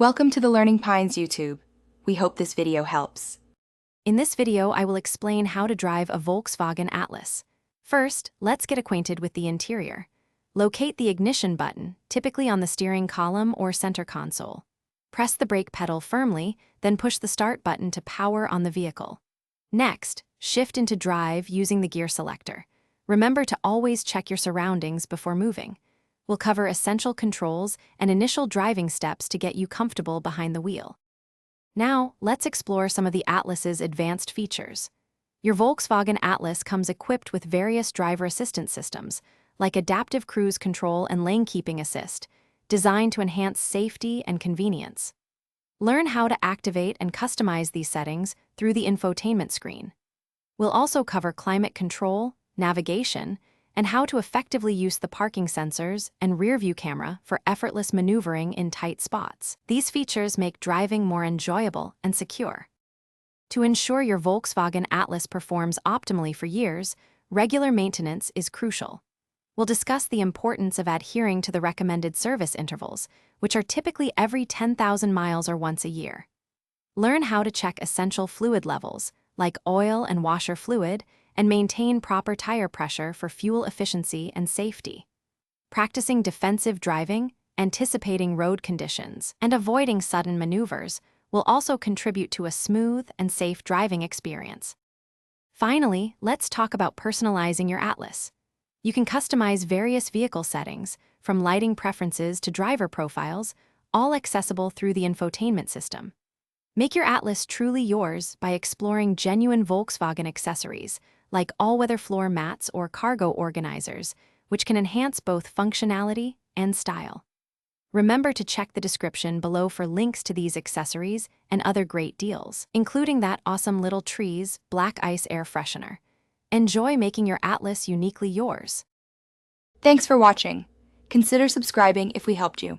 Welcome to the Learning Pines YouTube. We hope this video helps. In this video, I will explain how to drive a Volkswagen Atlas. First, let's get acquainted with the interior. Locate the ignition button, typically on the steering column or center console. Press the brake pedal firmly, then push the start button to power on the vehicle. Next, shift into drive using the gear selector. Remember to always check your surroundings before moving. We'll cover essential controls and initial driving steps to get you comfortable behind the wheel. Now, let's explore some of the Atlas's advanced features. Your Volkswagen Atlas comes equipped with various driver assistance systems, like adaptive cruise control and lane keeping assist, designed to enhance safety and convenience. Learn how to activate and customize these settings through the infotainment screen. We'll also cover climate control, navigation, and how to effectively use the parking sensors and rear-view camera for effortless maneuvering in tight spots. These features make driving more enjoyable and secure. To ensure your Volkswagen Atlas performs optimally for years, regular maintenance is crucial. We'll discuss the importance of adhering to the recommended service intervals, which are typically every 10,000 miles or once a year. Learn how to check essential fluid levels, like oil and washer fluid, and maintain proper tire pressure for fuel efficiency and safety. Practicing defensive driving, anticipating road conditions, and avoiding sudden maneuvers will also contribute to a smooth and safe driving experience. Finally, let's talk about personalizing your Atlas. You can customize various vehicle settings, from lighting preferences to driver profiles, all accessible through the infotainment system. Make your Atlas truly yours by exploring genuine Volkswagen accessories, like all-weather floor mats or cargo organizers, which can enhance both functionality and style. Remember to check the description below for links to these accessories and other great deals, including that awesome Little Trees Black Ice Air Freshener. Enjoy making your Atlas uniquely yours. Thanks for watching. Consider subscribing if we helped you.